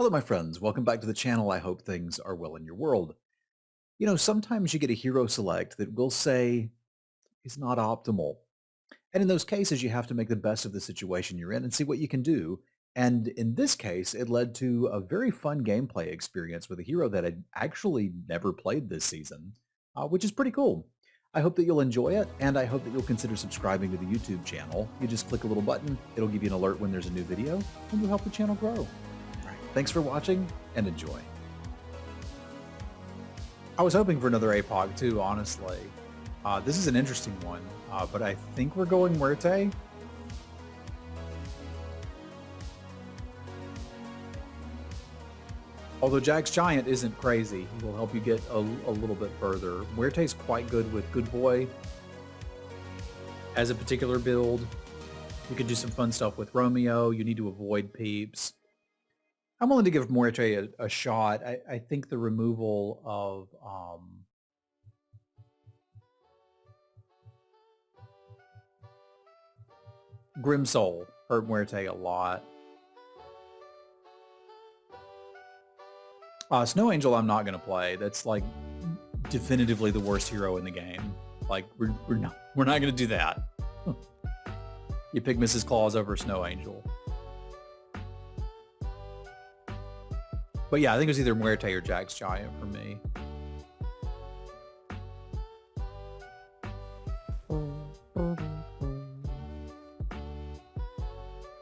Hello, my friends. Welcome back to the channel. I hope things are well in your world. Sometimes you get a hero select that we'll say is not optimal. And in those cases, you have to make the best of the situation you're in and see what you can do. And in this case, it led to a very fun gameplay experience with a hero that I'd actually never played this season, which is pretty cool. I hope that you'll enjoy it, and I hope that you'll consider subscribing to the YouTube channel. You just click a little button, it'll give you an alert when there's a new video, and you'll help the channel grow. All right, thanks for watching, and enjoy. I was hoping for another APOG too, honestly. This is an interesting one, but I think we're going Muerte. Although Jack's Giant isn't crazy, he will help you get a little bit further. Muerte's quite good with Good Boy as a particular build. You could do some fun stuff with Romeo. You need to avoid peeps. I'm willing to give Muerte a shot. I think the removal of Grimsoul hurt Muerte a lot. Snow Angel I'm not going to play. That's like definitively the worst hero in the game. Like we're not going to do that. You pick Mrs. Claus over Snow Angel. But yeah, I think it was either Muerte or Jack's Giant for me.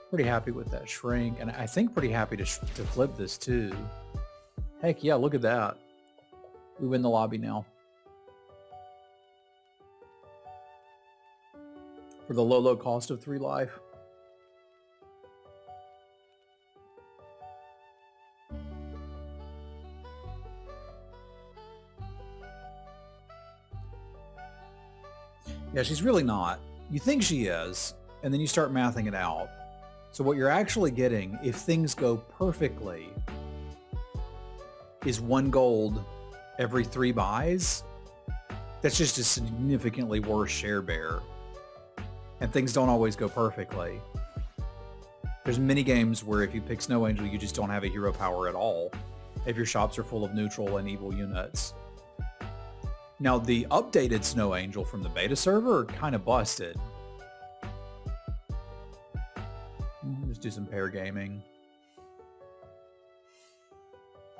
Pretty happy with that shrink, and I think pretty happy to flip this too. Heck yeah, look at that. We win the lobby now. For the low cost of 3 life. Yeah, she's really not. You think she is, and then you start mathing it out. So what you're actually getting, if things go perfectly, is 1 gold every 3 buys. That's just a significantly worse share bear. And things don't always go perfectly. There's many games where if you pick Snow Angel, you just don't have a hero power at all, if your shops are full of neutral and evil units. Now, the updated Snow Angel from the beta server kind of busted. Let's do some pair gaming.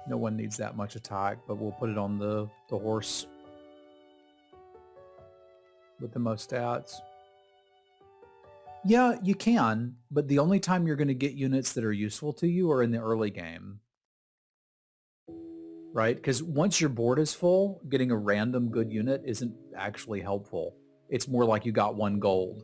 No one needs that much attack, but we'll put it on the horse with the most stats. Yeah, you can, but the only time you're going to get units that are useful to you are in the early game. Right? Because once your board is full, getting a random good unit isn't actually helpful. It's more like you got 1 gold.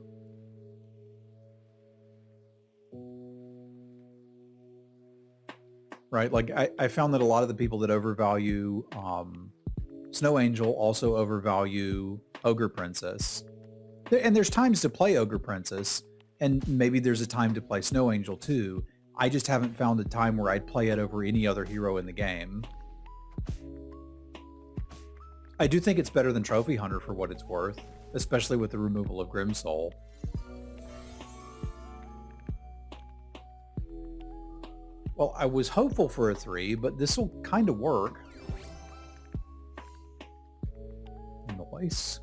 Right? Like I found that a lot of the people that overvalue Snow Angel also overvalue Ogre Princess. And there's times to play Ogre Princess, and maybe there's a time to play Snow Angel too. I just haven't found a time where I'd play it over any other hero in the game. I do think it's better than Trophy Hunter for what it's worth, especially with the removal of Grimsoul. Well, I was hopeful for a 3, but this will kind of work. Nice.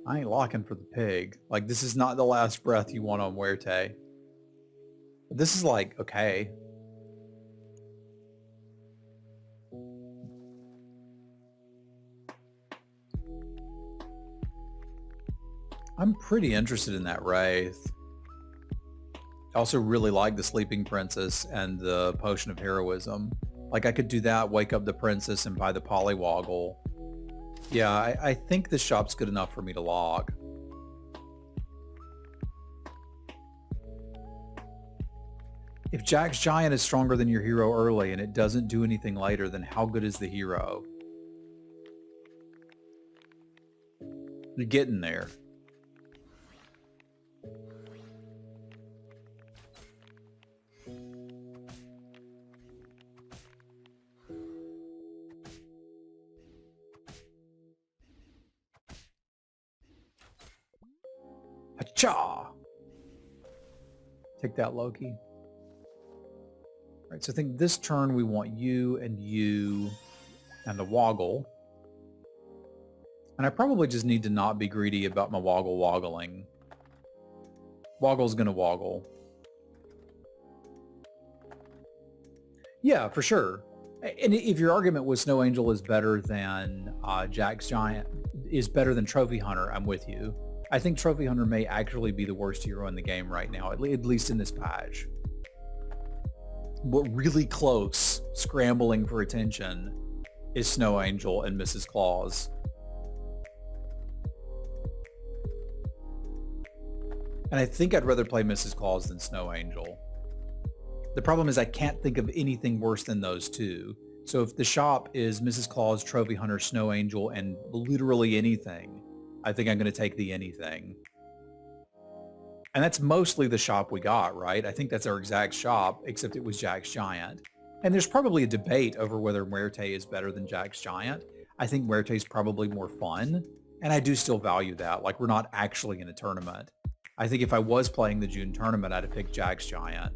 I ain't locking for the pig. Like, this is not the last breath you want on Muerte. But this is like, okay. I'm pretty interested in that Wraith. I also really like the Sleeping Princess and the Potion of Heroism. Like, I could do that, wake up the princess, and buy the Polywoggle. Yeah, I think this shop's good enough for me to log. If Jack's Giant is stronger than your hero early and it doesn't do anything later, then how good is the hero? You're getting there. Hacha! Take that, Loki. All right, so I think this turn we want you and the Woggle. And I probably just need to not be greedy about my Woggle woggling. Woggle's gonna woggle. Yeah, for sure. And if your argument was Snow Angel is better than Jack's Giant, is better than Trophy Hunter, I'm with you. I think Trophy Hunter may actually be the worst hero in the game right now, at least in this patch. But really close, scrambling for attention, is Snow Angel and Mrs. Claus. And I think I'd rather play Mrs. Claus than Snow Angel. The problem is I can't think of anything worse than those two. So if the shop is Mrs. Claus, Trophy Hunter, Snow Angel, and literally anything, I think I'm going to take the anything. And that's mostly the shop we got, right? I think that's our exact shop, except it was Jack's Giant. And there's probably a debate over whether Muerte is better than Jack's Giant. I think Muerte is probably more fun. And I do still value that. Like, we're not actually in a tournament. I think if I was playing the June tournament, I'd have picked Jack's Giant.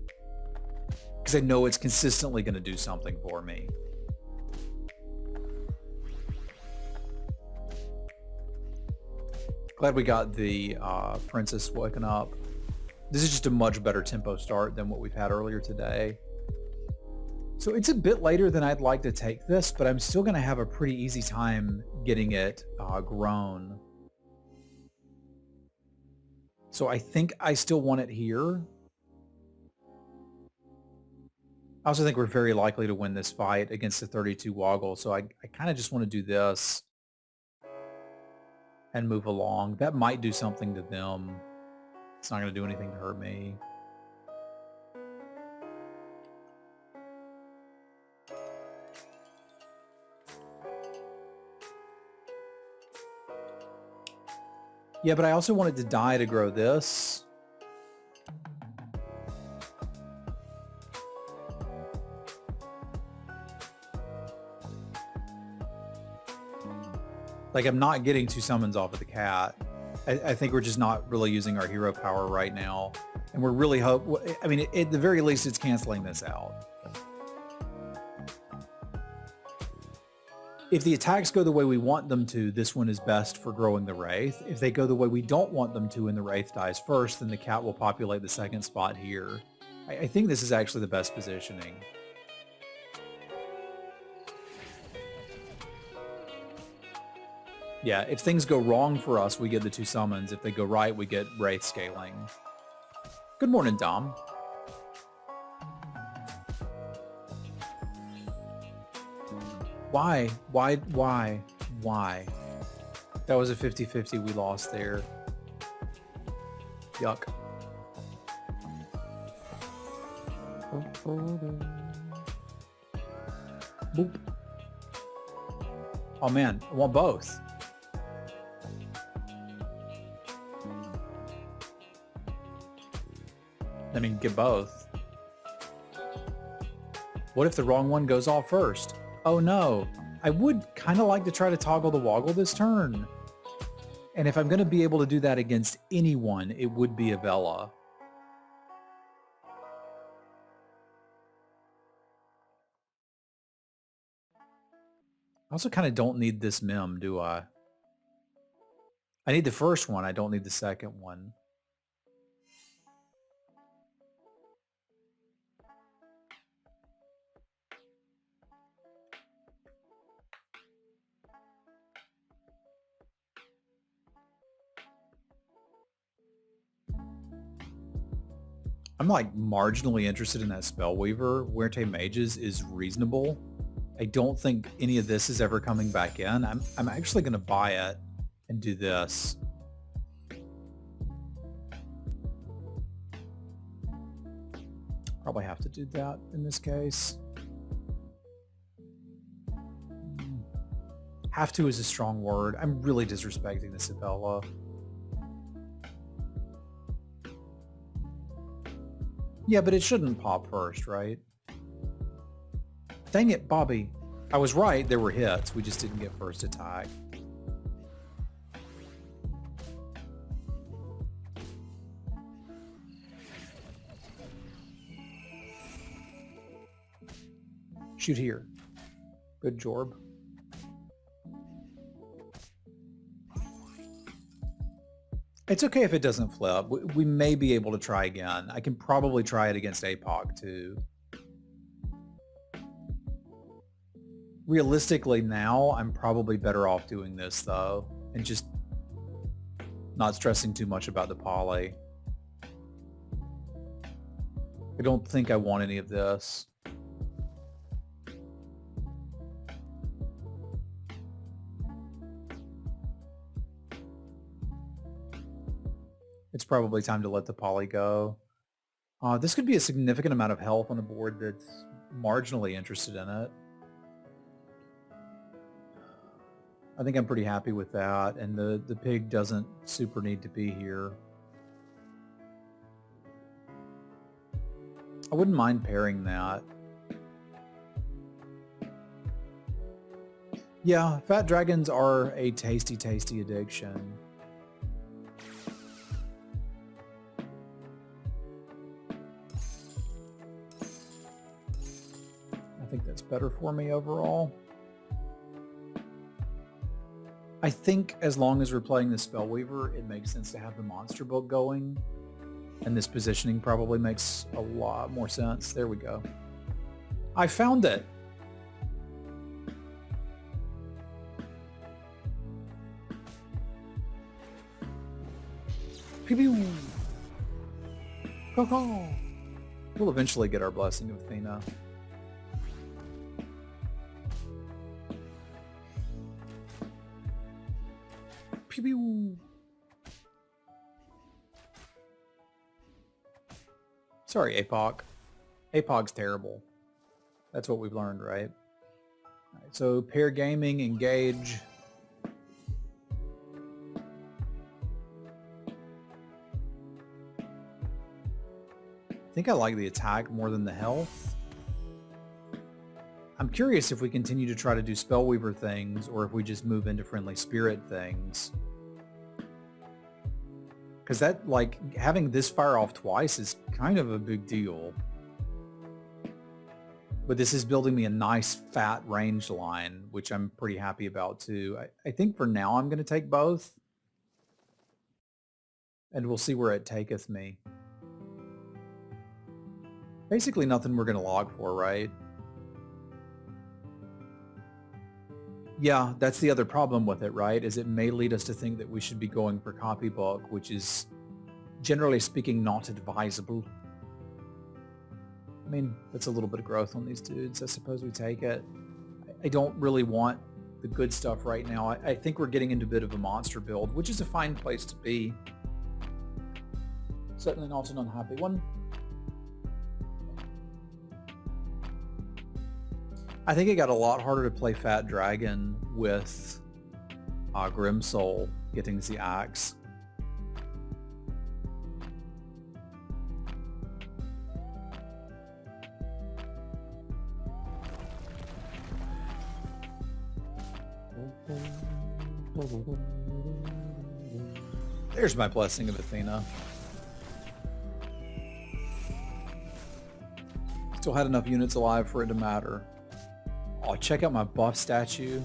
Because I know it's consistently going to do something for me. Glad we got the Princess waking up. This is just a much better tempo start than what we've had earlier today. So it's a bit later than I'd like to take this, but I'm still going to have a pretty easy time getting it grown. So I think I still want it here. I also think we're very likely to win this fight against the 32 Woggle, so I kind of just want to do this and move along. That might do something to them. It's not going to do anything to hurt me. Yeah, but I also wanted to die to grow this. Like, I'm not getting 2 summons off of the cat. I think we're just not really using our hero power right now. And we're really I mean, at the very least, it's canceling this out. If the attacks go the way we want them to, this one is best for growing the Wraith. If they go the way we don't want them to and the Wraith dies first, then the cat will populate the second spot here. I think this is actually the best positioning. Yeah, if things go wrong for us, we get the 2 summons. If they go right, we get Wraith scaling. Good morning, Dom. Why? Why? That was a 50-50 we lost there. Yuck. Boop. Oh man, I want both. I mean, get both. What if the wrong one goes off first? Oh no, I would kind of like to try to toggle the Woggle this turn. And if I'm going to be able to do that against anyone, it would be Avella. I also kind of don't need this mem, do I? I need the first one, I don't need the second one. I'm like marginally interested in that Spellweaver. Muerte Mages is reasonable. I don't think any of this is ever coming back in. I'm actually going to buy it and do this. Probably have to do that in this case. Have to is a strong word. I'm really disrespecting this Avella. Yeah, but it shouldn't pop first, right? Dang it, Bobby. I was right, there were hits. We just didn't get first attack. Shoot here. Good Jorb. It's okay if it doesn't flip. We may be able to try again. I can probably try it against APOC too. Realistically now, I'm probably better off doing this though, and just not stressing too much about the poly. I don't think I want any of this. It's probably time to let the poly go. This could be a significant amount of health on a board that's marginally interested in it. I think I'm pretty happy with that, and the pig doesn't super need to be here. I wouldn't mind pairing that. Yeah, fat dragons are a tasty, tasty addiction. I think that's better for me overall. I think as long as we're playing the Spellweaver, it makes sense to have the monster book going. And this positioning probably makes a lot more sense. There we go. I found it. Pew pew. Caw. We'll eventually get our blessing of Athena. Pew pew. Sorry, APOC. APOC's terrible. That's what we've learned, right? All right, so pair gaming, engage. I think I like the attack more than the health. I'm curious if we continue to try to do Spellweaver things or if we just move into Friendly Spirit things. Because that, like, having this fire off twice is kind of a big deal. But this is building me a nice fat range line, which I'm pretty happy about too. I think for now I'm going to take both. And we'll see where it taketh me. Basically nothing we're going to log for, right? Yeah, that's the other problem with it, right? Is it may lead us to think that we should be going for copybook, which is, generally speaking, not advisable. I mean, that's a little bit of growth on these dudes. I suppose we take it. I don't really want the good stuff right now. I think we're getting into a bit of a monster build, which is a fine place to be. Certainly not an unhappy one. I think it got a lot harder to play Fat Dragon with Grimsoul getting the axe. There's my blessing of Athena. Still had enough units alive for it to matter. Oh, check out my buff statue.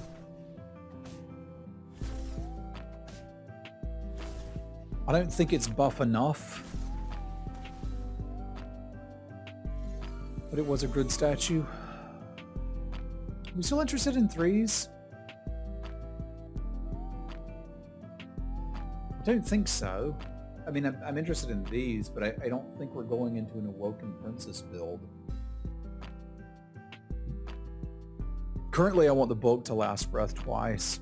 I don't think it's buff enough. But it was a good statue. Are we still interested in threes? I don't think so. I mean, I'm interested in these, but I don't think we're going into an Awoken Princess build. Currently, I want the book to last breath twice.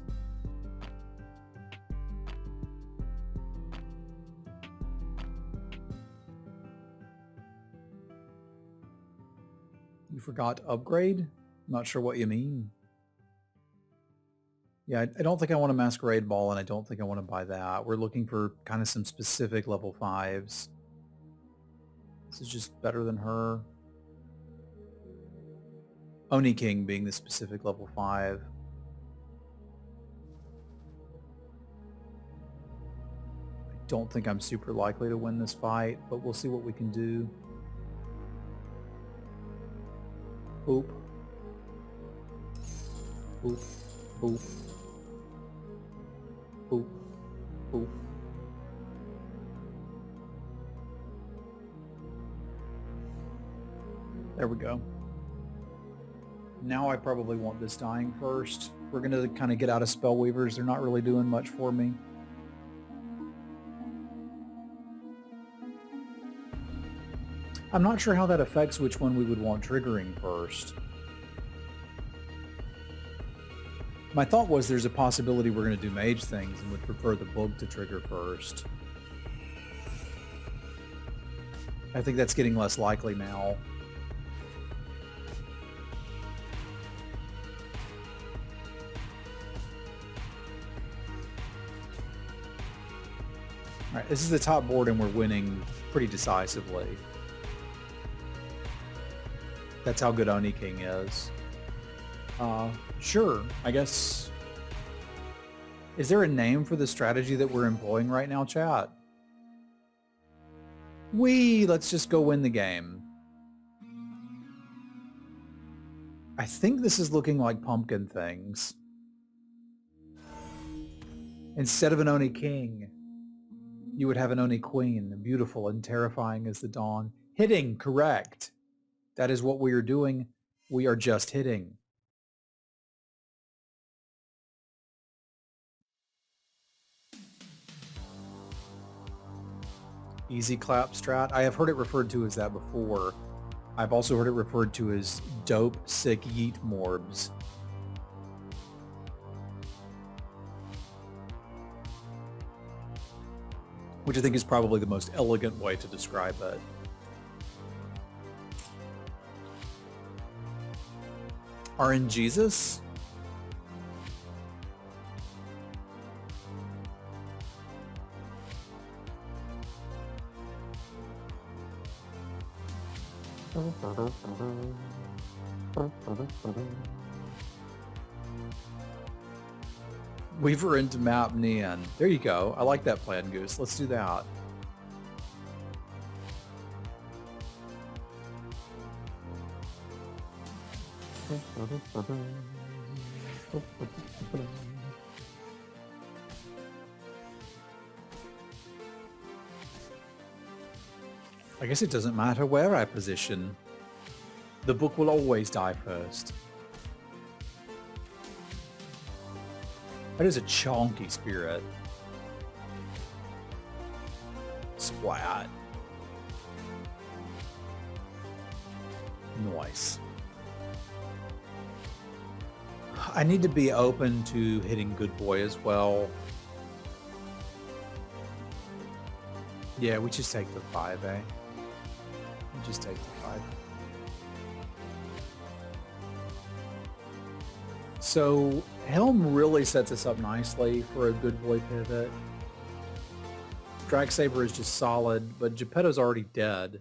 You forgot to upgrade? I'm not sure what you mean. Yeah, I don't think I want a Masquerade Ball, and I don't think I want to buy that. We're looking for kind of some specific level 5s. This is just better than her. Oni King being the specific level 5. I don't think I'm super likely to win this fight, but we'll see what we can do. Oop. Boop, boop, boop, boop. There we go. Now I probably want this dying first. We're going to kind of get out of spell weavers. They're not really doing much for me. I'm not sure how that affects which one we would want triggering first. My thought was there's a possibility we're going to do mage things and would prefer the book to trigger first. I think that's getting less likely now. All right, this is the top board and we're winning pretty decisively. That's how good Oni King is. Sure, I guess. Is there a name for the strategy that we're employing right now, chat? Let's just go win the game. I think this is looking like pumpkin things. Instead of an Oni King, you would have an Oni Queen, beautiful and terrifying as the dawn. Hitting, correct. That is what we are doing. We are just hitting. Easy clap strat. I have heard it referred to as that before. I've also heard it referred to as dope, sick yeet morbs. Which I think is probably the most elegant way to describe it. RNGesus? Weaver into map Neon. There you go. I like that plan, Goose. Let's do that. I guess it doesn't matter where I position. The book will always die first. That is a chonky spirit. Splat. Nice. I need to be open to hitting Good Boy as well. Yeah, we just take the 5, eh? We just take the 5. So Helm really sets us up nicely for a Good Boy pivot. Dragsaber is just solid, but Geppetto's already dead.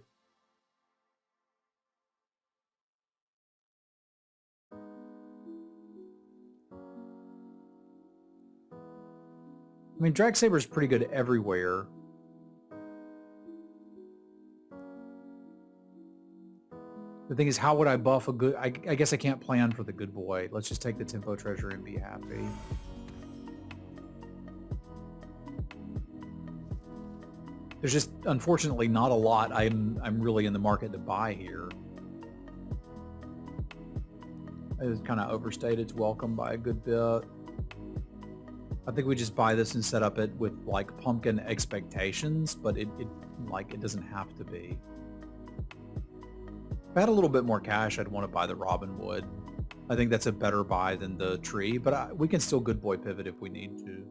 I mean, Dragsaber is pretty good everywhere. The thing is, how would I buff a good... I guess I can't plan for the Good Boy. Let's just take the Tempo Treasure and be happy. There's just, unfortunately, not a lot I'm really in the market to buy here. It's kind of overstayed its welcome by a good bit. I think we just buy this and set up it with, like, pumpkin expectations, but it doesn't have to be. If I had a little bit more cash, I'd want to buy the Robin Wood. I think that's a better buy than the tree, but we can still Good Boy pivot if we need to.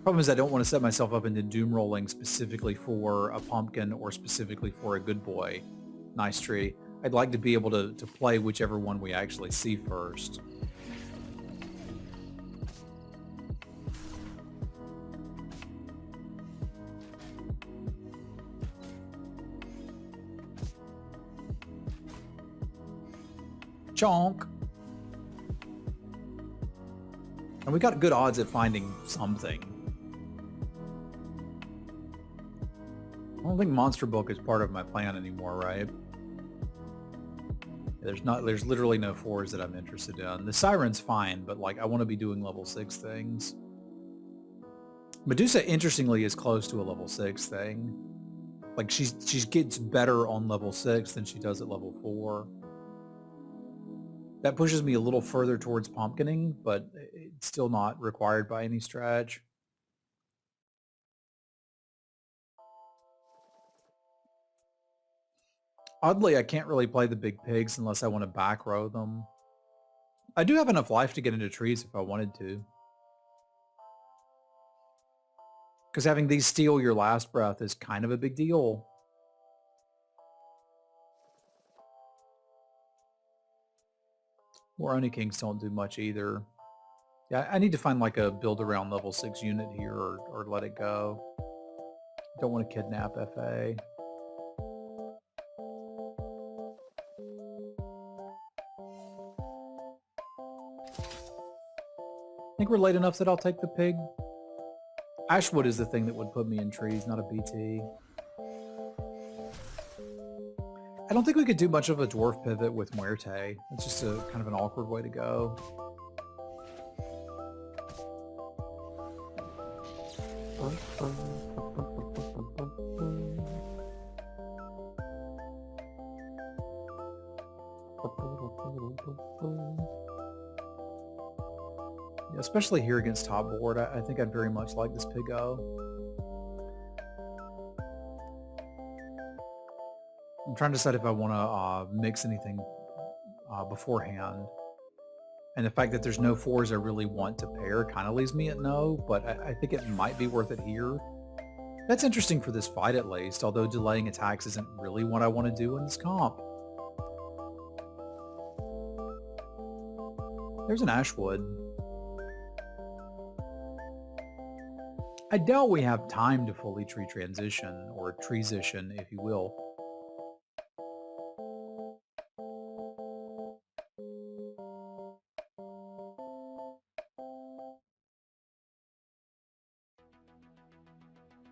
Problem is I don't want to set myself up into doom rolling specifically for a pumpkin or specifically for a Good Boy. Nice tree. I'd like to be able to play whichever one we actually see first. Chonk. And we got good odds at finding something. I don't think Monster Book is part of my plan anymore, right? There's literally no 4s that I'm interested in. The Siren's fine, but like I want to be doing level 6 things. Medusa, interestingly, is close to a level 6 thing. Like she gets better on level 6 than she does at level 4. That pushes me a little further towards pumpkining, but it's still not required by any stretch. Oddly, I can't really play the big pigs unless I want to back row them. I do have enough life to get into trees if I wanted to. Because having these steal your last breath is kind of a big deal. More Oni Kings don't do much either. Yeah, I need to find like a build around level 6 unit here or let it go. Don't want to kidnap FA. I think we're late enough that I'll take the pig. Ashwood is the thing that would put me in trees, not a BT. I don't think we could do much of a dwarf pivot with Muerte. It's just a kind of an awkward way to go. Yeah, especially here against top board, I think I'd very much like this Piggo. I'm trying to decide if I want to mix anything beforehand. And the fact that there's no 4s I really want to pair kind of leaves me at no, but I think it might be worth it here. That's interesting for this fight at least, although delaying attacks isn't really what I want to do in this comp. There's an Ashwood. I doubt we have time to fully tree transition, or treesition, if you will.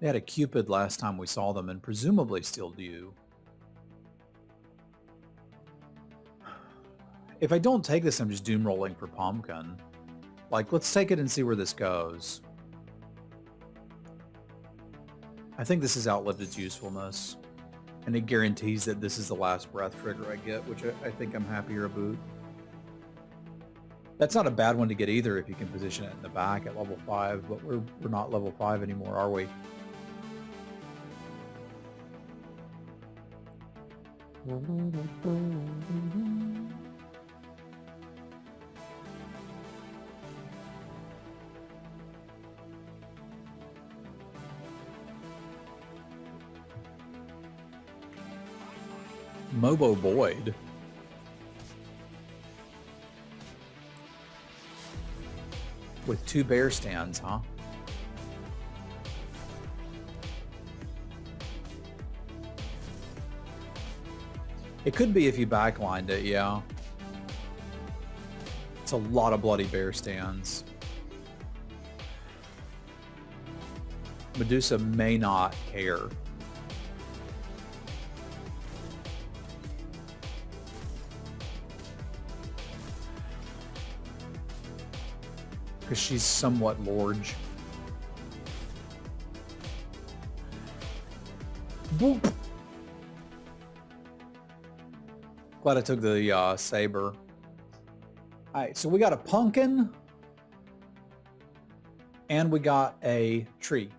They had a Cupid last time we saw them, and presumably still do. If I don't take this, I'm just doom rolling for Pumpkin. Like, let's take it and see where this goes. I think this has outlived its usefulness, and it guarantees that this is the last breath trigger I get, which I think I'm happier about. That's not a bad one to get either if you can position it in the back at level 5, but we're not level 5 anymore, are we? Mobo Boyd. With 2 bear stands, huh? It could be if you backlined it, yeah. It's a lot of bloody bear stands. Medusa may not care. Because she's somewhat large. Boop. Glad I took the saber. All right, so we got a pumpkin and we got a tree.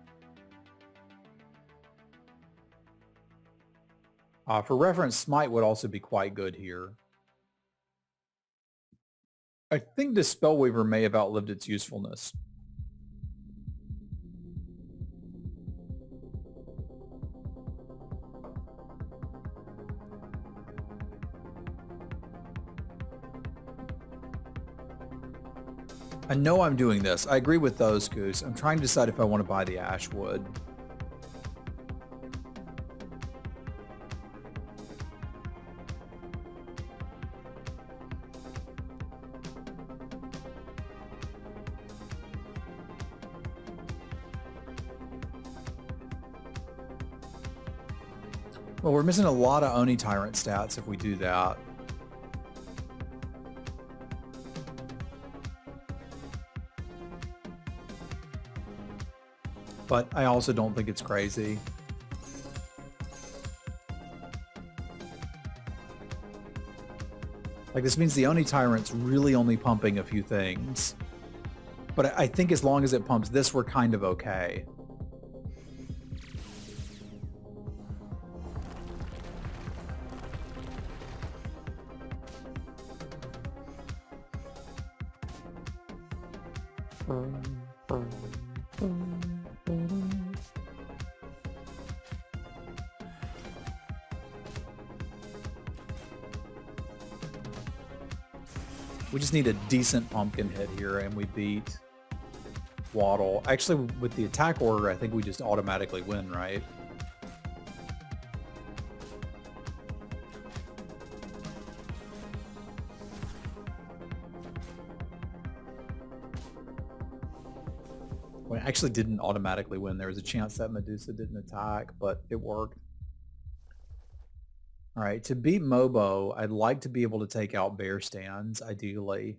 For reference, Smite would also be quite good here. I think the Spellweaver may have outlived its usefulness. I know I'm doing this. I agree with those, Goose. I'm trying to decide if I want to buy the Ashwood. Well, we're missing a lot of Oni Tyrant stats if we do that. but I also don't think it's crazy. Like, this means the Oni Tyrant's really only pumping a few things. But I think as long as it pumps this, we're kind of okay. We just need a decent pumpkin hit here and we beat Waddle. Actually, with the attack order, I think we just automatically win, right? Well, I actually didn't automatically win. There was a chance that Medusa didn't attack, but it worked. All right, to beat Mobo, I'd like to be able to take out bear stands, ideally.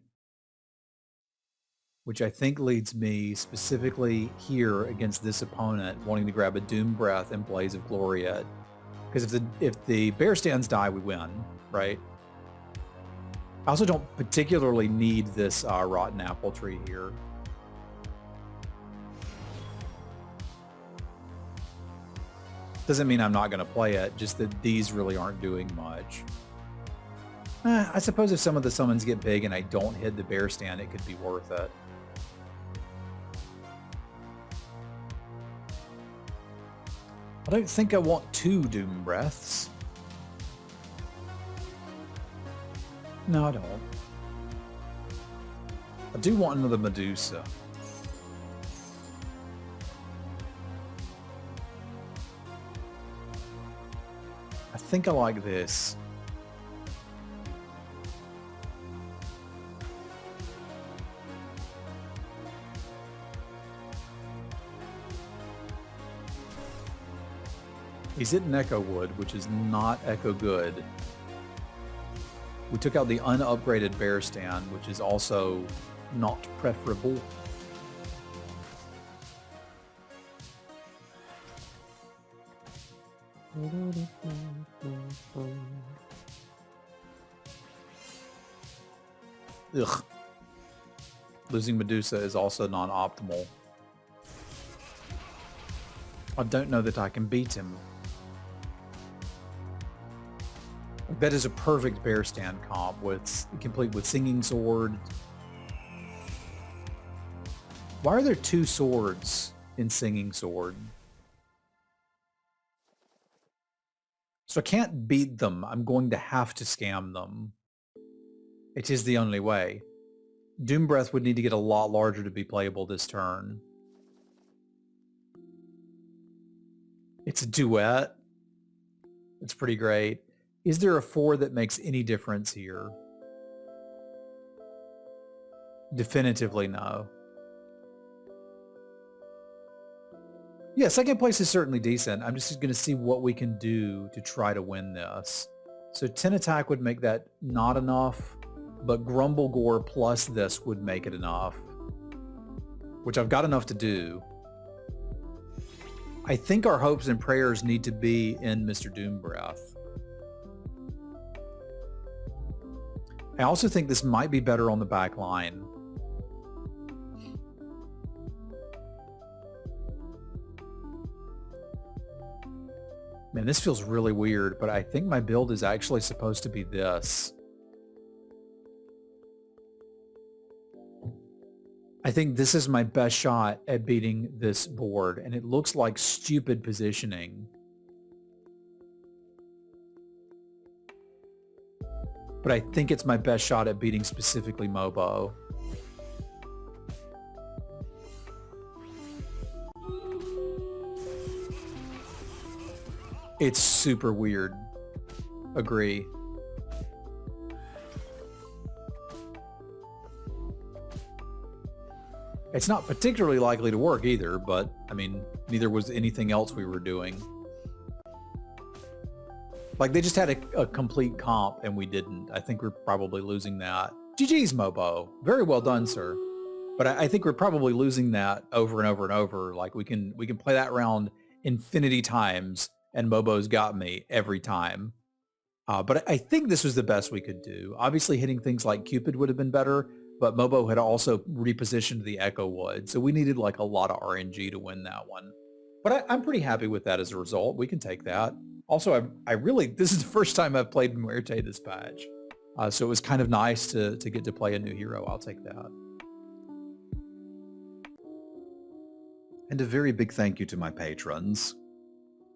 Which I think leads me specifically here against this opponent wanting to grab a Doom Breath and Blaze of Glory at. Because if the bear stands die, we win, right? I also don't particularly need this Rotten Apple Tree here. Doesn't mean I'm not going to play it, just that these really aren't doing much. I suppose if some of the summons get big and I don't hit the bear stand, it could be worth it. I don't think I want 2 Doom Breaths. No, I don't. I do want another Medusa. I think I like this. He's hitting Echo Wood, which is not Echo good. We took out the unupgraded bear stand, which is also not preferable. Ugh. Losing Medusa is also non-optimal. I don't know that I can beat him. That is a perfect bear stand comp, complete with Singing Sword. Why are there 2 swords in Singing Sword? So I can't beat them. I'm going to have to scam them. It is the only way. Doom Breath would need to get a lot larger to be playable this turn. It's a duet. It's pretty great. Is there a 4 that makes any difference here? Definitively no. Yeah, second place is certainly decent. I'm just going to see what we can do to try to win this. So 10 attack would make that not enough, but Grumble Gore plus this would make it enough, which I've got enough to do. I think our hopes and prayers need to be in Mr. Doom Breath. I also think this might be better on the back line. Man, this feels really weird, but I think my build is actually supposed to be this. I think this is my best shot at beating this board, and it looks like stupid positioning. But I think it's my best shot at beating specifically Mobo. It's super weird. Agree. It's not particularly likely to work either, but, I mean, neither was anything else we were doing. Like, they just had a complete comp, and we didn't. I think we're probably losing that. GG's, Mobo. Very well done, sir. But I think we're probably losing that over and over and over. Like we can play that round infinity times, and Mobo's got me every time. But I think this was the best we could do. Obviously, hitting things like Cupid would have been better, but Mobo had also repositioned the Echo Wood, so we needed like a lot of RNG to win that one. But I'm pretty happy with that as a result. We can take that. Also, I really this is the first time I've played Muerte this patch, so it was kind of nice to get to play a new hero. I'll take that. And a very big thank you to my patrons.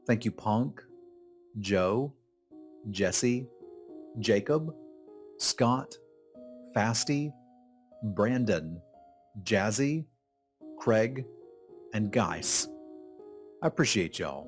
Thank you, Punk, Joe, Jesse, Jacob, Scott, Fasty, Brandon, Jazzy, Craig, and Geis. I appreciate y'all.